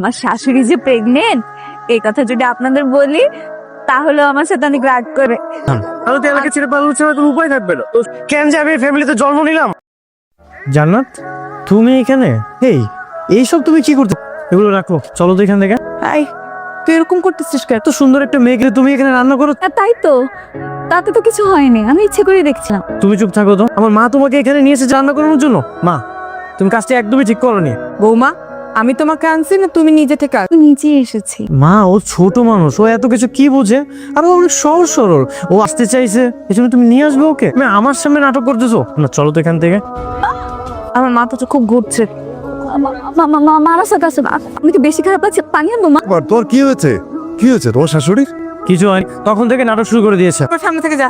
আমার শাশুড়ি যে প্রেগনেন্ট এই কথা যদি আপনাদের বলি তাহলে আমার সাথে অনেক রাগ করে। আমি তো এলাকা ছেড়ে পালানো ছাড়া কোনো উপায় থাকবে না। কেন যে আমি ফ্যামিলিতে জন্ম নিলাম। জান্নাত তুমি এখানে? এইসব তুমি কি করতে? এগুলো রাখো, চলো তো এখান থেকে। হাই, তুই এরকম করতেছিস কেন? এত সুন্দর একটা মেয়েকে তুমি এখানে রান্না করো। তাই তো, তাতে তো কিছু হয়নি, আমি ইচ্ছে করে দেখছিলাম। তুমি চুপ থাকো তো। আমার মা তোমাকে এখানে নিয়ে এসেছে রান্না করানোর জন্য। মা, তুমি কাজটা একদমই ঠিক করোনি। বৌমা, আমি তোমাকে আনছি না তুমি নিজে থেকে নিচে এসেছি। মা, ও ছোট মানুষ, ও এত কিছু কি বোঝে? আর ও অনেক সহজ সরল, ও আসতে চাইছে, এই জন্য তুমি নিয়ে আসবে ওকে। তুমি আমার সামনে নাটক করতেছো না, চলো তো এখান থেকে। আমার মাথাটা খুব ঘুরছে। মারা সাথে আছে, আমি কি বেশি খারাপ লাগছে? পানি আনবো মা? তোর কি হয়েছে? কি হয়েছে তোমার শাশুড়ির? কিছু হয় তখন থেকে নাটক শুরু করে দিয়েছে। তোর সামনে থেকে যা,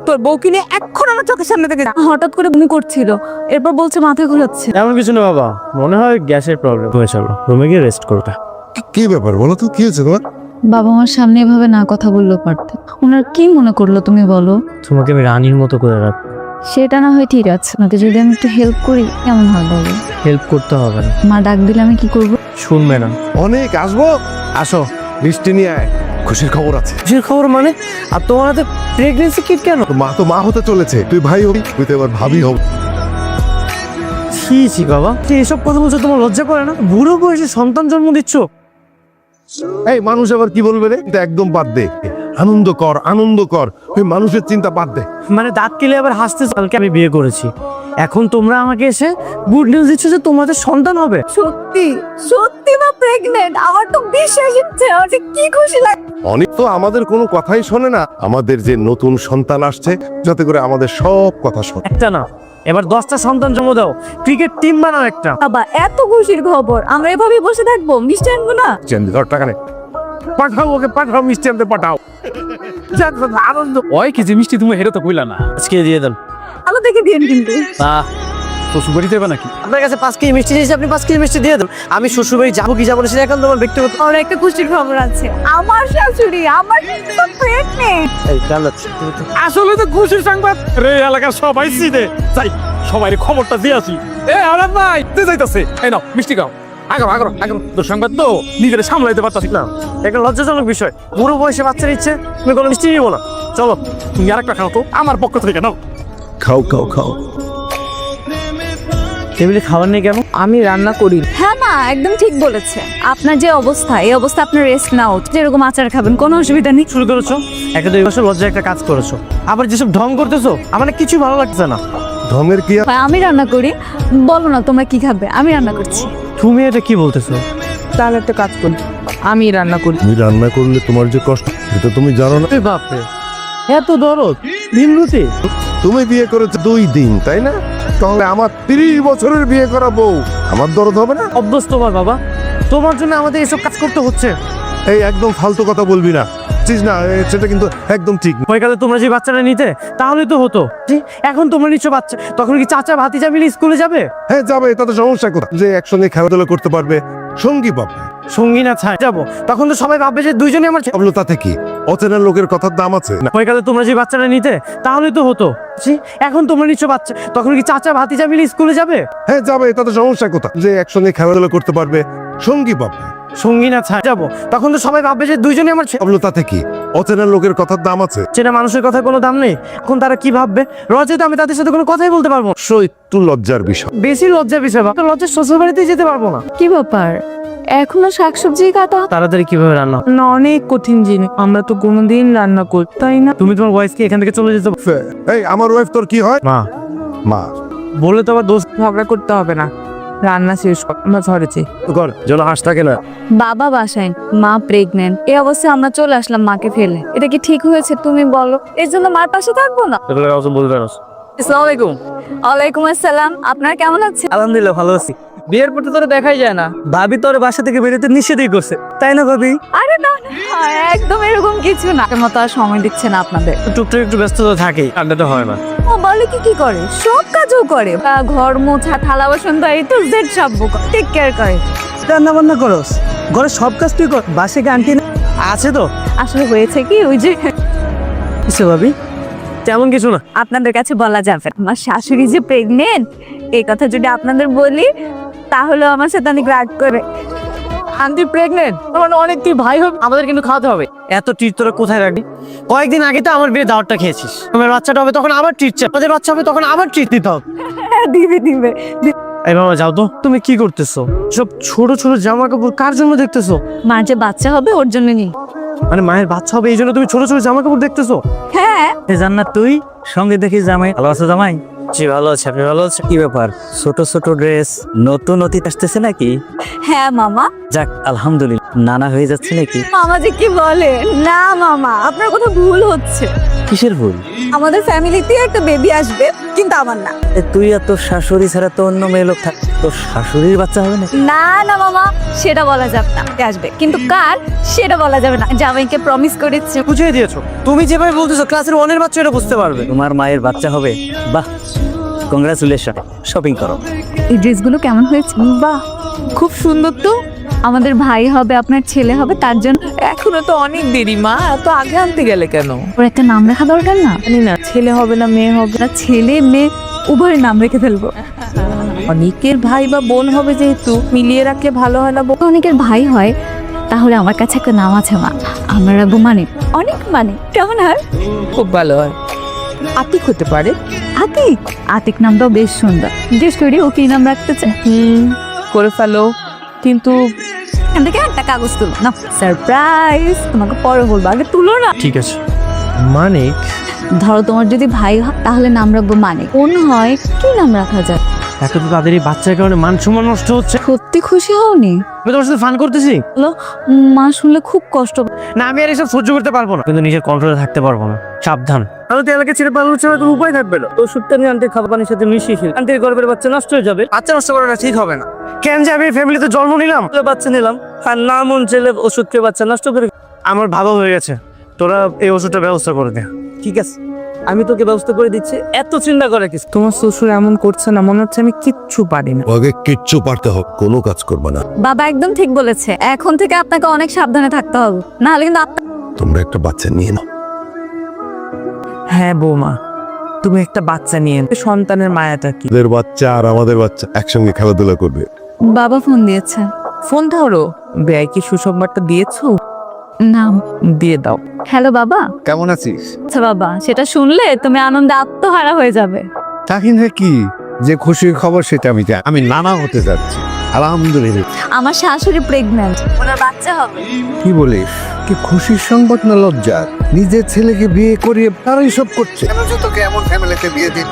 তোর বউকে নিয়ে এখন আমার চোখের সামনে থেকে যা। হঠাৎ করে বমি করছিল, এরপর বলছে মাথা ঘোরাচ্ছে। এমন কিছু না বাবা, মনে হয় গ্যাসের প্রবলেম হয়ে। চলো রুমে গিয়ে রেস্ট করবে। কি ব্যাপার বলো তো, কি হয়েছে তোমার? বাবা আমার সামনে এভাবে না কথা বললেও পারতে। ওনার কি মনে করলো তুমি বলো? তোমাকে আমি রানীর মতো করে রাখ। সেটা না হয় ঠিক আছে, ওনাকে যদি আমি একটু হেল্প করি কেমন হয় বলো? হেল্প করতে হবে না, মা ডাক দিলে আমি কি করবো? শুনবে না। অনেক আসবো, আসো। মিষ্টি নিয়ে আয়, খুশির খবর আছে। খুশির খবর মানে? আর তোমার হাতে প্রেগনেন্সি কিট কেন? তোর মা তো মা হতে চলেছে, তুই ভাই হবি, তুই তো এবার ভাবি হবি। ছি ছি বাবা, এসব কথা বলছো, তোমার লজ্জা করে না? বুড়ো বয়সে সন্তান জন্ম দিচ্ছ। এই মানুষ আবার কি বলবে রে? এটা একদম বাদ দে, আনন্দ কর, আনন্দ কর, ওই মানুষের চিন্তা বাদ দে। মানে দাঁত কেলে আবার হাসতে? কালকে আমি বিয়ে করেছি, এখন তোমরা আমাকে এসে গুড নিউজ দিচ্ছ যে তোমাদের সন্তান হবে। সত্যি সত্যি মা প্রেগনেন্ট, আমার তো বিশ্বাস হচ্ছে, আমার যে কি খুশি লাগে। অনেক তো আমাদের কোনো কথাই শোনে না। আমাদের যে নতুন সন্তান আসছে, যাতে করে আমাদের সব কথা শোনে। একটা না, এবার 10টা সন্তান জন্ম দাও, ক্রিকেট টিম বানাও একটা। বাবা এত খুশির খবর, আমরা এভাবে বসে থাকবো? মিষ্টি আনবো না? চেন্দি ধর টাকা নে, পাঠাও ওকে, পাঠাও মিষ্টি আনতে পাঠাও। আনন্দ ওই কি যে মিষ্টি তুমি হেরে তো কইলা না, আজকে দিয়ে দেন। আলো দেখে দিন কিন্তু। শ্বশুর বাড়ি দেবে নাকি? আপনার কাছে 5 কেজি মিষ্টি দিয়েছি, আপনি 5 কেজি মিষ্টি দিয়ে দেন। আমি শ্বশুর বাড়ি যাবো কি যাবো না সেটা এখন তোমার ব্যক্তিগত। আর একটা খুশির খবর আছে, আমার শাশুড়ি আমার প্রেগনেন্ট। এই জান্নাত, আসলে তো খুশির সংবাদ রে, এলাকার সবাই চিনে। যাই সবাই খবরটা দিয়ে আসি। এ আরাম ভাই তুই যাইতাছে, এই নাও মিষ্টি খাও। আগাও আগাও আগাও, তোর সংবাদ তো নিজের সামলাইতে পারতাছি না। একটা লজ্জাজনক বিষয়, বুড়ো বয়সে বাচ্চার ইচ্ছে তুমি কোনো মিষ্টি নিবো না। চলো। তুমি আরেকটা খাও তো আমার পক্ষ থেকে নাও। খাও খাও খাও। টেবিলে খাবার নেই কেন? আমি রান্না করি। হ্যাঁ মা একদম ঠিক বলেছে। আপনার যে অবস্থা, এই অবস্থা আপনার রেস্ট নাও, যেরকম আচার খাবেন কোনো অসুবিধা নেই। শুরু করেছো, 1-2 বছর লজ্জা একটা কাজ করেছো, আবার যেসব ঢং করতেছো আমার না কিছু ভালো লাগছে না। ঢঙের কি? আমি রান্না করি, বলো না তোমরা কি খাবে, আমি রান্না করছি। তুমি এটা কি বলতেছো? তাহলে একটা কাজ করি, আমি রান্না করি। তুমি রান্না করলে তোমার যে কষ্ট, এটা তুমি জানো না? এই বাপরে, এত দরদ দিনরুতি। তুমি বিয়ে করেছো 2 দিন, তাই না? তাহলে আমার 30 বছরের বিয়ে করা বউ আমার দরদ হবে না? অভ্যস্ত তোমার বাবা, তোমার জন্য আমাদের এসব কাজ করতে হচ্ছে। এই একদম ফালতু কথা বলবি না, বুঝছিস না? সেটা কিন্তু একদম ঠিক না। ওই কালে তোমরা যে বাচ্চাটা নিতে তাহলে তো হতো। এখন তোমরা নিচ্ছ বাচ্চা, তখন কি চাচা ভাতিজা মিলে স্কুলে যাবে? হ্যাঁ যাবে, তাতে সমস্যা কোথায়? যে একসঙ্গে খেলাধুলা করতে পারবে, সঙ্গী পাবে। সঙ্গী না ছাই যাবো, তখন তো সবাই ভাববে যে দুইজনে আমার ছে-। ভাবলো তাতে কি? অচেনা লোকের কথার দাম আছে না? ওই কালে তোমরা যে বাচ্চাটা নিতে তাহলে তো হতো। এখন তোমরা নিচ্ছ বাচ্চা, তখন কি চাচা ভাতিজা মিলে স্কুলে যাবে? হ্যাঁ যাবে, তাতে সমস্যা কোথায়? যে একসঙ্গে খেলাধুলা করতে পারবে, সঙ্গী পাবে। সঙ্গী না ছাই যাবো, তখন তো সবাই ভাববে যে দুইজনে আমার ছে-। ভাবলো তাতে কি? অচেনা লোকের কথার দাম আছে। চেনা মানুষের কথা কোনো দাম নেই, এখন তারা কি ভাববে? রজে আমি তাদের সাথে কোনো কথাই বলতে পারবো না। অবশ্যই একটু লজ্জার বিষয়। বেশি লজ্জা বিষয়, তো লজ্জার শ্বশুর বাড়িতেই যেতে পারবো না। কি ব্যাপার, এখনো শাকসবজি কাটা? তাড়াতাড়ি কিভাবে রান্না হবে? না, অনেক কঠিন জিনিস, আমরা তো কোনোদিন রান্না করি, তাই না? তুমি তোমার ওয়াইফকে এখান থেকে চলে যেতে এই আমার ওয়াইফ তোর কি হয়? মা মা। বলে তো আবার দোষ ঝগড়া করতে হবে না, রান্না শেষ কর, আমরা ধরেছি। কর যেন হাস থাকে না। বাবা বাসায়, মা প্রেগনেন্ট, এই অবস্থায় আমরা চলে আসলাম মাকে ফেলে। এটা কি ঠিক হয়েছে তুমি বলো? এর জন্য মার পাশে থাকবো না? এগুলো কাউকে বলবে না। আসসালামু আলাইকুম। ওয়ালাইকুম আসসালাম, আপনার কেমন আছে? আলহামদুলিল্লাহ ভালো আছি। বিয়ের পর তো তোরা দেখাই যায় না, ভাবি তোর বাসা থেকে বেরোতে নিষেধই করছে, তাই না ভাবি? আরে না না, একদম এরকম কিছু না। আমার মতো আর সময় দিচ্ছে না আপনাদের। টুকটাক একটু ব্যস্ত তো থাকেই, আড্ডাটা হয় না। ও বলে কি করে, সব কাজও করে। ঘর মোছা, থালা বাসন ধোয়া, তো জেড সব টেক কেয়ার করে। রান্না বান্না করস, ঘরে সব কাজ তুই কর, বাসে আন্টি আছে তো? আসলে হয়েছে কি, ওই যে কিসে ভাবি? তেমন কিছু না। আপনাদের কাছে বলা যাবে না। আমার শাশুড়ি যে প্রেগনেন্ট এই কথা যদি আপনাদের বলি তাহলে আমার সাথে অনেক রাগ করে। আন্টি প্রেগনেন্ট মানে অনেক তুই ভাই হবে, আমাদের কিন্তু খাওয়াতে হবে। এত ট্রিট তোরা কোথায় রাখবি? কয়েকদিন আগে তো আমার বিয়ে দাওয়াতটা খেয়েছিস। আমার বাচ্চাটা হবে তখন আবার ট্রিট চাই, আমাদের বাচ্চা হবে তখন আবার ট্রিট দিতে হবে। দিবে দিবে। এই বাবা যাও তো, তুমি কি করতেছো? সব ছোট ছোট জামা কাপড় কার জন্য দেখতেছো? মার যে বাচ্চা হবে ওর জন্য নি। মানে মায়ের বাচ্চা হবে এই জন্য তুমি ছোট ছোট জামা কাপড় দেখতেছো? হ্যাঁ জান্নাত তুই সঙ্গে দেখি জামাই ভালো আছে? জামাই জি ভালো আছে, আপনি ভালো আছেন? কি ব্যাপার, ছোট ছোট ড্রেস, নতুন অতীত আসতেছে নাকি? হ্যাঁ মামা। যাক আলহামদুলিল্লাহ, নানা হয়ে যাচ্ছে নাকি? মামা যে কি বলে, না মামা আপনার কথা ভুল হচ্ছে। কিসের ভুল? আমাদের ফ্যামিলিতে একটা বেবি আসবে, কিন্তু আমার না। তুই আর তোর শাশুড়ি ছাড়া তো অন্য মেয়ে লোক থাক, তোর শাশুড়ির বাচ্চা হবে না? না না মামা, সেটা বলা যাবে না। আসবে কিন্তু কার সেটা বলা যাবে না। জামাইকে প্রমিস করেছে। বুঝিয়ে দিয়েছো, তুমি যেভাবে বলতেছো ক্লাসের 1 এর বাচ্চা এটা বুঝতে পারবে। তোমার মায়ের বাচ্চা হবে, বাহ, কংগ্রাচুলেশন। শপিং করো। এই ড্রেসগুলো কেমন হয়েছে? বাহ, খুব সুন্দর তো। আমাদের ভাই হবে, আপনার ছেলে হবে, তার জন্য এখনো তো অনেক দেরি মা, এত আগে আনতে গেলে কেন? ওর একটা নাম রাখা দরকার না? জানি না ছেলে হবে না মেয়ে হবে। না, ছেলে মেয়ে উভয়ের নাম রেখে ফেলবো। অনেকের ভাই বা বোন হবে, যেহেতু মিলিয়ে রাখলে ভালো হয় না? অনেকের ভাই হয়, তাহলে আমার কাছে একটা নাম আছে মা, আমরা রাখবো মানে অনেক, মানে কেমন হয়? খুব ভালো হয়। আতিক হতে পারে। আতিক? আতিক নামটাও বেশ সুন্দর। জিজ্ঞেস করি ও কি নাম রাখতে চায়। করে ফেলো, কিন্তু এখান থেকে একটা কাগজ তুলো না, সারপ্রাইজ। তোমাকে পরে বলবো, আগে তুলো না। ঠিক আছে। মানিক? ধরো তোমার যদি ভাই হয় তাহলে নাম রাখবো মানিক। কোন হয় কি নাম রাখা যায়? এত তো তাদের এই বাচ্চার কারণে মান সম্মান নষ্ট হচ্ছে। সত্যি খুশি হওনি? আমি তোমার সাথে ফান করতেছি বলো, মা শুনলে খুব কষ্ট পাবে। না, আমি আর এসব সহ্য করতে পারবো না, কিন্তু নিজের কন্ট্রোলে থাকতে পারবো না। সাবধান। তাহলে তো এলাকা ছেড়ে পালানো ছাড়া তোর উপায় থাকবে না। তো ওষুধটা নিয়ে আন্টির খাবার পানির সাথে মিশিয়ে খেলে আন্টির গর্ভের বাচ্চা নষ্ট হয়ে যাবে। বাচ্চা নষ্ট করাটা ঠিক হবে না। কেন যে আমি ফ্যামিলিতে জন্ম নিলাম, বাচ্চা নিলাম, আর না মন চাইলে ওষুধ খেয়ে বাচ্চা নষ্ট করে। আমার ভালো হয়ে গেছে, তোরা এই ওষুধটা ব্যবস্থা করে দে। ঠিক আছে, আমি তোকে ব্যবস্থা করে দিচ্ছি। এত চিন্তা করে কিছু? তোমার শ্বশুর এমন করছে না, মনে হচ্ছে আমি কিচ্ছু পারি না। ওকে কিচ্ছু পারতে হোক, কোনো কাজ করবে না। বাবা একদম ঠিক বলেছে, এখন থেকে আপনাকে অনেক সাবধানে থাকতে হবে, না হলে কিন্তু তোমরা একটা বাচ্চা নিয়ে নাও। হ্যাঁ বৌমা, তুমি একটা বাচ্চা নিয়ে নাও। সন্তানের মায়াটা কি? ওদের বাচ্চা আর আমাদের বাচ্চা একসঙ্গে খেলাধুলা করবে। বাবা ফোন দিয়েছে। ফোন ধরো। ব্যয় কি সুসংবাদটা দিয়েছো? না। দিয়ে দাও। হ্যালো বাবা। কেমন আছিস? আচ্ছা বাবা, সেটা শুনলে তুমি আনন্দে আত্মহারা হয়ে যাবে। তা কিন্তু কি যে খুশির খবর সেটা আমি জানি। আমি নানা হতে যাচ্ছি, আলহামদুলিল্লাহ। আমার শাশুড়ি প্রেগন্যান্ট, ওনার বাচ্চা হবে। কি বলিস? কি খুশির সংবাদ না লজ্জার? নিজের ছেলেকে বিয়ে করিয়ে তারাই সব করছে। কেন যে তোকে এমন ফ্যামিলিতে বিয়ে দিন?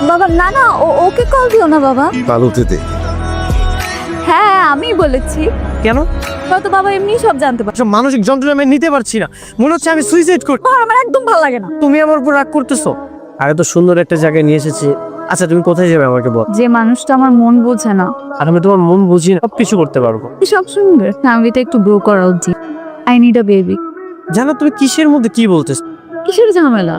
বাবা না না, ওকে কল দিও না বাবা। তালুতে দে। হ্যাঁ আমি বলেছি। কেন? তো বাবা এমনি সব জানতে পারছো। সব মানসিক যন্ত্রণা আমি নিতে পারছি না, মনে হচ্ছে আমি সুইসাইড করব। আমার একদম ভালো লাগে না। তুমি আমার উপর রাগ করতেছো? আরে তো সুন্দর একটা জায়গায় নিয়ে এসেছি। আচ্ছা তুমি কোথায় যাবে আমাকে বল। যে মানুষটা আমার মন বোঝে না, আর আমি তোমার মন বুঝি না, সব কিছু করতে পারবো। সব শুনবে। ফ্যামিলিটা একটু গ্রো করা উচিত। I need a baby. জানো তুমি কিসের মধ্যে কি বলতেছো? কিসের ঝামেলা?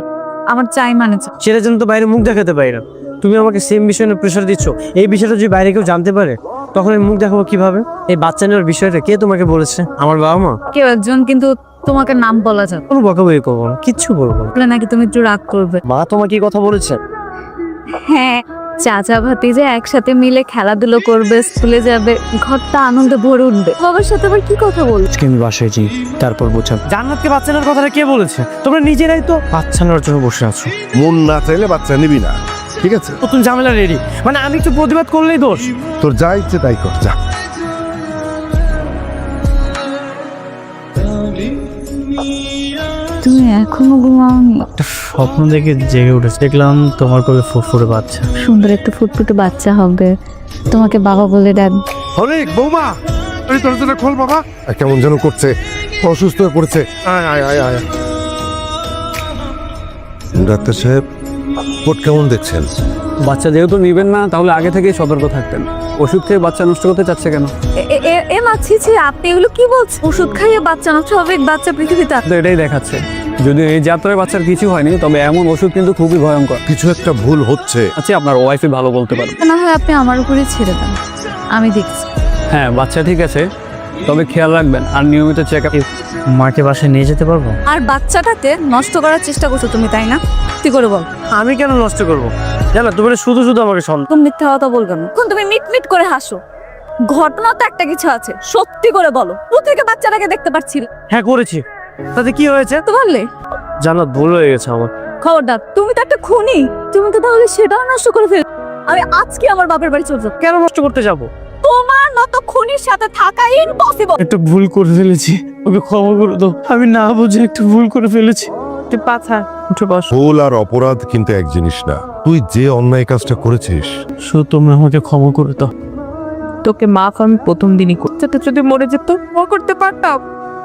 আমার চাই মানে চাই। সেটা যেন তো বাইরে মুখ দেখাতে পারি না। তুমি আমাকে সেম বিষয় নিয়ে প্রেশার দিচ্ছ। এই বিষয়টা যদি বাইরে কেউ জানতে পারে তখন আমি মুখ দেখাবো কিভাবে? এই বাচ্চা নেওয়ার বিষয়টা কে তোমাকে বলেছে? আমার বাবা মা? কেউ একজন, কিন্তু তোমাকে নাম বলা যাবে কোনো বকাবকি করবো না, কিচ্ছু বলবো না। বলে নাকি তুমি একটু রাগ করবে। মা তোমাকে এই কথা বলেছে? হ্যাঁ, চাচা ভাতিজা একসাথে মিলে খেলাধুলো করবে, স্কুলে যাবে, ঘরটা আনন্দে ভরে উঠবে। বাবার সাথে আবার কি কথা বলছো? আজকে আমি বাসায় যাই, তারপর বোঝাব। জান্নাতকে বাচ্চা নেওয়ার কথাটা কে বলেছে? তোমরা নিজেরাই তো বাচ্চা নেওয়ার জন্য বসে আছো। মন না চাইলে বাচ্চা নিবি না, ঠিক আছে? নতুন ঝামেলা রেডি, মানে আমি একটু প্রতিবাদ করলেই দোষ। তোর যা ইচ্ছে তাই কর, যা। তুমি এখনো ঘুমাওনি? একটা স্বপ্ন দেখে জেগে উঠেছে, দেখলাম তোমার কোলে ফুরফুরে বাচ্চা। সুন্দর একটা ফুটফুটে বাচ্চা হবে, তোমাকে বাবা বলে ডাক। অনেক বৌমা, এই দরজাটা খোল বাবা। কেমন যেন করছে, অসুস্থ হয়ে পড়েছে। আয় আয় আয় আয়। ডাক্তার সাহেব, রিপোর্ট কেমন দেখছেন? বাচ্চা যেহেতু নিবেন না, তাহলে আগে থেকেই সতর্ক থাকতেন। ওষুধ খেয়ে বাচ্চা নষ্ট করতে চাচ্ছে কেন? এ মাছি, আপনি এগুলো কি বলছেন? ওষুধ খাইয়ে বাচ্চা নষ্ট হবে? বাচ্চা পৃথিবীতে তো এটাই দেখাচ্ছে। যদি এই যাত্রায় বাচ্চার কিছু হয়নি, তবে এমন ওষুধ কিন্তু খুবই ভয়ঙ্কর। কিছু একটা ভুল হচ্ছে। আচ্ছা, আপনার ওয়াইফই ভালো বলতে পারবে। না হয় আপনি আমার উপরে ছেড়ে দেন, আমি দেখছি। হ্যাঁ, বাচ্চা ঠিক আছে, তবে খেয়াল রাখবেন আর নিয়মিত চেক আপ। মাকে বাসায় নিয়ে যেতে পারবো? আর বাচ্চাটাকে নষ্ট করার চেষ্টা করছো তুমি, তাই না? তুই করে বল। আমি কেন নষ্ট করবো? জানো তুমি শুধু শুধু আমাকে সন্দেহ। তুমি মিথ্যা কথা বলবে না। এখন তুমি মিট মিট করে হাসো। ঘটনা তো একটা কিছু আছে, সত্যি করে বলো, প্রত্যেকে বাচ্চাটাকে দেখতে পাচ্ছিল হ্যাঁ করেছি, তাতে কি হয়েছে? তো বললে জান্নাত, ভুল হয়ে গেছে আমার। খবরদার, তুমি তো একটা খুনি, তুমি তো তাহলে সেটাও নষ্ট করে ফেল। আমি আজকে আমার বাপের বাড়ি চলে যাবো। কেন নষ্ট করতে যাব? তোমার মতো খুনির সাথে থাকা ইম্পসিবল। একটা ভুল করে ফেলেছি, ওকে ক্ষমা করে দাও। আমি না বুঝে একটা ভুল করে ফেলেছি। তুই পাছা উঠে বস। ভুল আর অপরাধ কিন্তু এক জিনিস না। তুই যে অন্যায় কাজটা করেছিস, শুধু তোমরা আমাকে ক্ষমা করে দাও। তোকে মাফ আমি প্রথম দিনই করতে, তো যদি মরে যেত ও করতে পারতাম।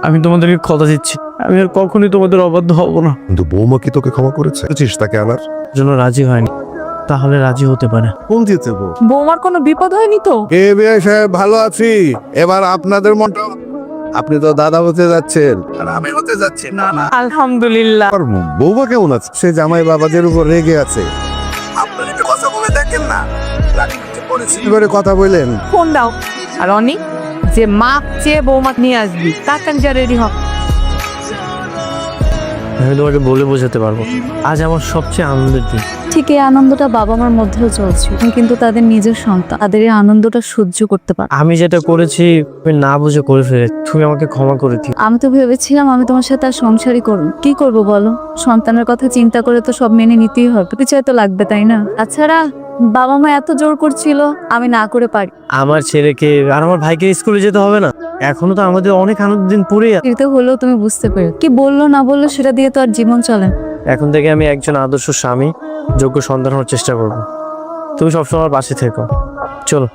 আমি তোমাদেরকে কথা দিচ্ছি, আমি আর কখনোই তোমাদের অবাধ্য হব না। কিন্তু বৌমা কি তোকে ক্ষমা করেছে? করেছিস তাকে আনার? জন্য রাজি হয়নি, তাহলে রাজি হতে পারে। কোন দিতে বউ? বৌমার কোনো বিপদ হয়নি তো? এ বিআই সাহেব, ভালো আছি। এবার আপনাদের মনটা, আপনি তো দাদা হতে যাচ্ছেন আর আমি হতে যাচ্ছি না না। আলহামদুলিল্লাহ। আর বৌমা কেমন আছে? সে জামাই বাবাদের উপর রেগে আছে। আপনারা একটু কথা বলে দেখেন না, কি করে কথা বলেন। ফোন দাও। আর অনেক যে মাপ চেয়ে বৌমা নিয়ে আসবি, তার যা রেডি হ। আমি তোমাকে বলে বোঝাতে পারবো, আজ আমার সবচেয়ে আনন্দের দিন। ঠিক এই আনন্দটা বাবা মার মধ্যেও চলছে, আমি কিন্তু তাদের নিজের সন্তান, তাদের এই আনন্দটা সহ্য করতে পার। আমি যেটা করেছি আমি না বুঝে করে ফেলে, তুমি আমাকে ক্ষমা করে দিও। আমি তো ভেবেছিলাম আমি তোমার সাথে আর সংসারই করব, কি করব বলো, সন্তানের কথা চিন্তা করে তো সব মেনে নিতেই হবে, পিছায় তো লাগবে তাই না? তাছাড়া বাবা মা এত জোর করছিল, আমি না করে পারি। আমার ছেলেকে আর আমার ভাইকে স্কুলে যেতে হবে না? এখনো তো আমাদের অনেক আনন্দের দিন পড়ে আছে। ফিরতে হলেও তুমি বুঝতে পারো, কি বললো না বললো সেটা দিয়ে তো আর জীবন চলে না। এখন থেকে আমি একজন আদর্শ স্বামী, যোগ্য সন্তান হওয়ার চেষ্টা করবো। তুমি সবসময় আমার পাশে থেকো। চলো।